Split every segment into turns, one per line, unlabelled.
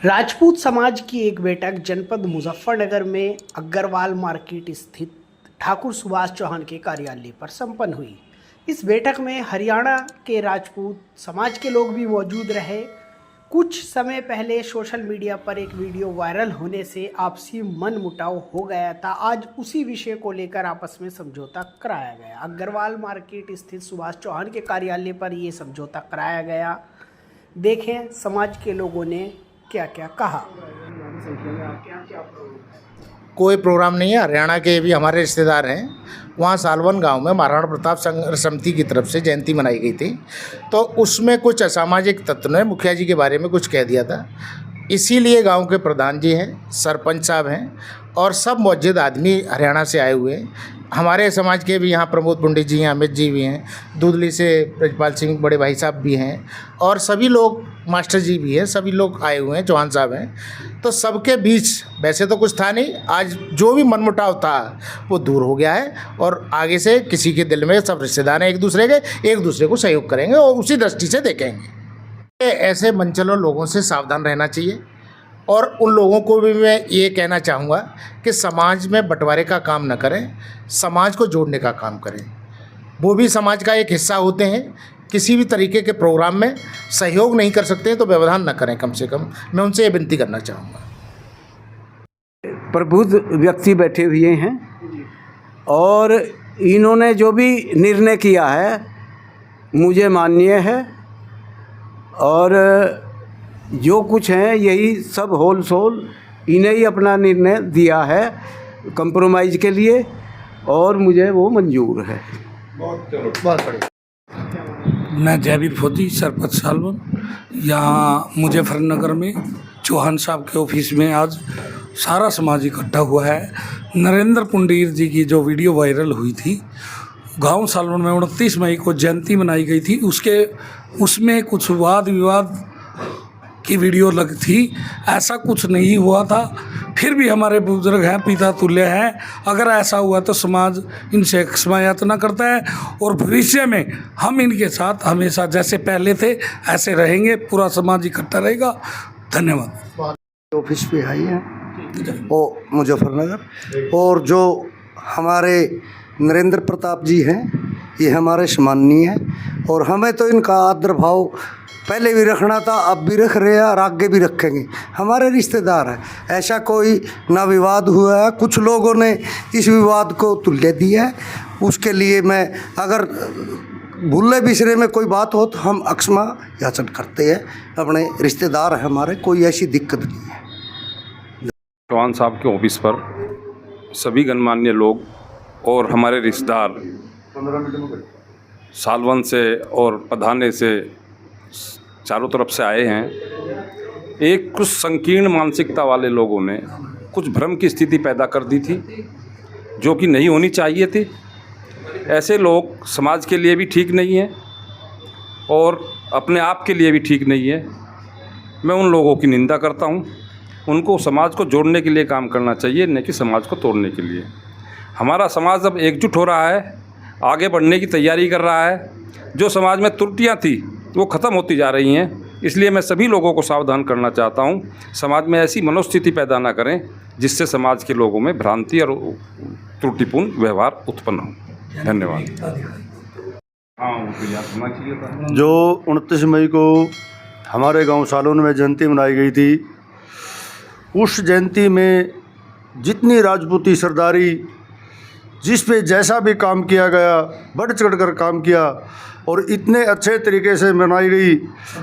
राजपूत समाज की एक बैठक जनपद मुजफ्फरनगर में अग्रवाल मार्केट स्थित ठाकुर सुभाष चौहान के कार्यालय पर संपन्न हुई। इस बैठक में हरियाणा के राजपूत समाज के लोग भी मौजूद रहे। कुछ समय पहले सोशल मीडिया पर एक वीडियो वायरल होने से आपसी मनमुटाव हो गया था। आज उसी विषय को लेकर आपस में समझौता कराया गया। अग्रवाल मार्केट स्थित सुभाष चौहान के कार्यालय पर ये समझौता कराया गया। देखें समाज के लोगों ने क्या क्या कहा।
कोई प्रोग्राम नहीं है। हरियाणा के भी हमारे रिश्तेदार हैं। वहाँ सालवन गांव में महाराणा प्रताप संघर्ष समिति की तरफ से जयंती मनाई गई थी, तो उसमें कुछ असामाजिक तत्व ने मुखिया जी के बारे में कुछ कह दिया था। इसीलिए गांव के प्रधान जी हैं, सरपंच साहब हैं और सब मौजूद आदमी हरियाणा से आए हुए हैं। हमारे समाज के भी यहाँ प्रमोद पंडित जी हैं, अमित जी भी हैं, दूधली से ब्रजपाल सिंह बड़े भाई साहब भी हैं और सभी लोग, मास्टर जी भी हैं, सभी लोग आए हुए हैं, चौहान साहब हैं। तो सबके बीच वैसे तो कुछ था नहीं, आज जो भी मनमुटाव था वो दूर हो गया है और आगे से किसी के दिल में सब रिश्तेदार हैं, एक दूसरे को सहयोग करेंगे और उसी दृष्टि से देखेंगे। ऐसे मनचलों लोगों से सावधान रहना चाहिए और उन लोगों को भी मैं ये कहना चाहूँगा कि समाज में बंटवारे का काम न करें, समाज को जोड़ने का काम करें। वो भी समाज का एक हिस्सा होते हैं। किसी भी तरीके के प्रोग्राम में सहयोग नहीं कर सकते तो व्यवधान न करें। कम से कम मैं उनसे ये विनती करना चाहूँगा।
प्रबुद्ध व्यक्ति बैठे हुए हैं और इन्होंने जो भी निर्णय किया है मुझे मान्य है और जो कुछ है यही सब होल सोल इन्हें ही अपना निर्णय दिया है कंप्रोमाइज़ के लिए और मुझे वो मंजूर है।
बहुत बढ़िया।
मैं जयवीर फौजी, सरपंच सालवन, यहाँ मुजफ्फरनगर में चौहान साहब के ऑफिस में आज सारा समाज इकट्ठा हुआ है। नरेंद्र पुंडीर जी की जो वीडियो वायरल हुई थी, गांव सालवन में 29 मई को जयंती मनाई गई थी, उसमें कुछ वाद विवाद की वीडियो लगी थी। ऐसा कुछ नहीं हुआ था। फिर भी हमारे बुजुर्ग हैं, पिता तुल्य हैं। अगर ऐसा हुआ तो समाज इनसे क्षमा याचना करता है और भविष्य में हम इनके साथ हमेशा जैसे पहले थे ऐसे रहेंगे। पूरा समाज इकट्ठा रहेगा। धन्यवाद।
ऑफिस पे आई हैं वो मुजफ्फरनगर, और जो हमारे नरेंद्र प्रताप जी हैं ये हमारे सम्माननीय हैं और हमें तो इनका आदर भाव पहले भी रखना था, अब भी रख रहे हैं और आगे भी रखेंगे। हमारे रिश्तेदार हैं, ऐसा कोई ना विवाद हुआ है। कुछ लोगों ने इस विवाद को तुल्य दिया है, उसके लिए मैं अगर भूले बिसरे में कोई बात हो तो हम अक्षमा याचन करते हैं। अपने रिश्तेदार हैं हमारे, कोई ऐसी दिक्कत नहीं है।
चौहान साहब के ऑफिस पर सभी गणमान्य लोग और हमारे रिश्तेदार सालवन से और पधाने से चारों तरफ से आए हैं। एक कुछ संकीर्ण मानसिकता वाले लोगों ने कुछ भ्रम की स्थिति पैदा कर दी थी जो कि नहीं होनी चाहिए थी। ऐसे लोग समाज के लिए भी ठीक नहीं है और अपने आप के लिए भी ठीक नहीं है। मैं उन लोगों की निंदा करता हूं। उनको समाज को जोड़ने के लिए काम करना चाहिए, न कि समाज को तोड़ने के लिए। हमारा समाज अब एकजुट हो रहा है, आगे बढ़ने की तैयारी कर रहा है। जो समाज में त्रुटियां थी वो ख़त्म होती जा रही हैं। इसलिए मैं सभी लोगों को सावधान करना चाहता हूं। समाज में ऐसी मनोस्थिति पैदा ना करें जिससे समाज के लोगों में भ्रांति और त्रुटिपूर्ण व्यवहार उत्पन्न हो। धन्यवाद।
जो 29 मई को हमारे गांव सालवन में जयंती मनाई गई थी, उस जयंती में जितनी राजपूती सरदारी, जिस पे जैसा भी काम किया गया, बढ़ चढ़ कर काम किया और इतने अच्छे तरीके से मनाई गई,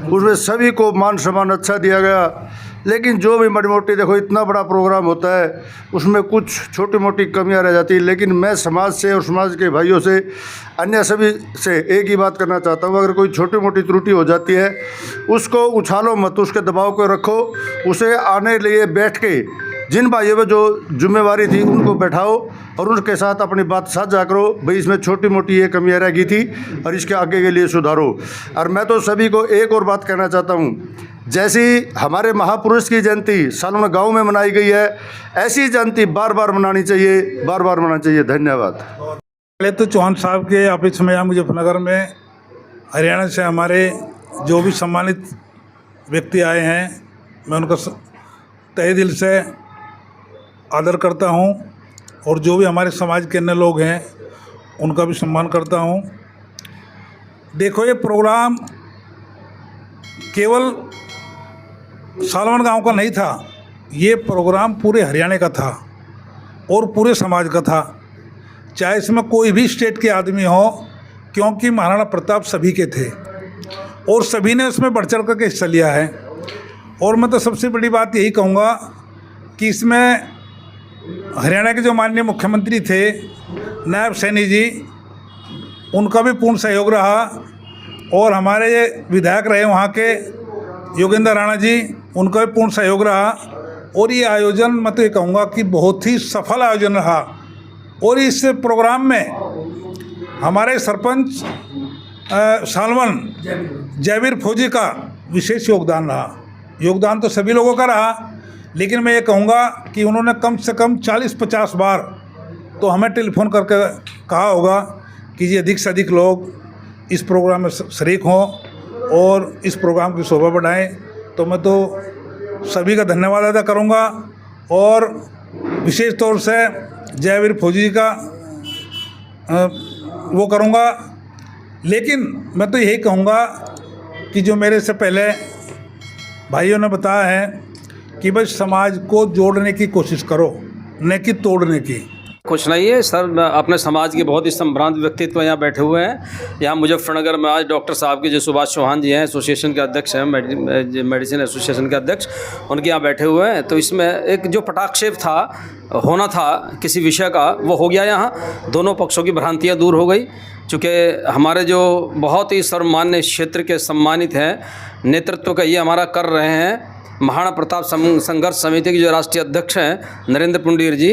उसमें सभी को मान सम्मान अच्छा दिया गया। लेकिन जो भी मोटी मोटी, देखो इतना बड़ा प्रोग्राम होता है, उसमें कुछ छोटी मोटी कमियां रह जाती है। लेकिन मैं समाज से और समाज के भाइयों से, अन्य सभी से एक ही बात करना चाहता हूँ, अगर कोई छोटी मोटी त्रुटि हो जाती है उसको उछालो मत, उसके दबाव को रखो। उसे आने लिए बैठ के जिन भाइयों में जो जिम्मेवारी थी उनको बैठाओ और उनके साथ अपनी बात साझा करो। भाई इसमें छोटी मोटी ये कमियाँ रह गई थी और इसके आगे के लिए सुधारो। और मैं तो सभी को एक और बात कहना चाहता हूँ, जैसी हमारे महापुरुष की जयंती सालवन गांव में मनाई गई है, ऐसी जयंती बार बार मनानी चाहिए, बार बार मनानी चाहिए। धन्यवाद।
पहले तो चौहान साहब के ऑफिस में यहाँ मुजफ्फरनगर में हरियाणा से हमारे जो भी सम्मानित व्यक्ति आए हैं, मैं उनका
तहे दिल से आदर करता हूँ और जो भी हमारे समाज के अन्य लोग हैं उनका भी सम्मान करता हूँ। देखो, ये प्रोग्राम केवल सालवन गांव का नहीं था, ये प्रोग्राम पूरे हरियाणा का था और पूरे समाज का था, चाहे इसमें कोई भी स्टेट के आदमी हो, क्योंकि महाराणा प्रताप सभी के थे और सभी ने उसमें बढ़ चढ़ करके हिस्सा लिया है। और मैं तो सबसे बड़ी बात यही कहूँगा कि इसमें हरियाणा के जो माननीय मुख्यमंत्री थे नायब सैनी जी, उनका भी पूर्ण सहयोग रहा और हमारे ये विधायक रहे वहाँ के योगेंद्र राणा जी, उनका भी पूर्ण सहयोग रहा। और ये आयोजन मैं तो ये कहूँगा कि बहुत ही सफल आयोजन रहा। और इस प्रोग्राम में हमारे सरपंच सालवन जयवीर फौजी का विशेष योगदान रहा। योगदान तो सभी लोगों का रहा, लेकिन मैं ये कहूँगा कि उन्होंने कम से कम 40-50 बार तो हमें टेलीफोन करके कहा होगा कि ये अधिक से अधिक लोग इस प्रोग्राम में शरीक हों और इस प्रोग्राम की शोभा बढ़ाएं। तो मैं तो सभी का धन्यवाद अदा करूँगा और विशेष तौर से जयवीर फौजी जी का वो करूँगा। लेकिन मैं तो यही कहूँगा कि जो मेरे से पहले भाइयों ने बताया है कि भाई समाज को जोड़ने की कोशिश करो, न कि तोड़ने की।
कुछ नहीं है सर, अपने समाज के बहुत ही संभ्रांत व्यक्तित्व यहाँ बैठे हुए हैं। यहाँ मुजफ्फरनगर में आज डॉक्टर साहब के जो सुभाष चौहान जी हैं, एसोसिएशन के अध्यक्ष हैं, मेडिसिन एसोसिएशन के अध्यक्ष, उनके यहाँ बैठे हुए हैं। तो इसमें एक जो पटाक्षेप था, होना था किसी विषय का, वो हो गया। यहाँ दोनों पक्षों की भ्रांतियाँ दूर हो गई, चूँकि हमारे जो बहुत ही सर्वमान्य क्षेत्र के सम्मानित हैं, नेतृत्व का ये हमारा कर रहे हैं महाराणा प्रताप संघर्ष समिति के जो राष्ट्रीय अध्यक्ष हैं नरेंद्र पुंडीर जी,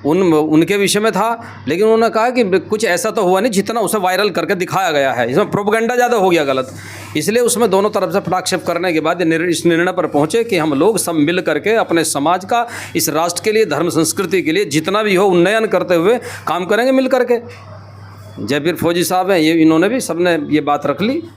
उनके विषय में था। लेकिन उन्होंने कहा कि कुछ ऐसा तो हुआ नहीं जितना उसे वायरल करके दिखाया गया है, इसमें प्रोपेगेंडा ज़्यादा हो गया गलत। इसलिए उसमें दोनों तरफ से पटाक्षेप करने के बाद इस निर्णय पर पहुँचे कि हम लोग सब मिल करके अपने समाज का, इस राष्ट्र के लिए, धर्म संस्कृति के लिए जितना भी हो उन्नयन करते हुए काम करेंगे मिल करके। जयवीर फौजी साहब हैं, ये इन्होंने भी सबने ये बात रख ली।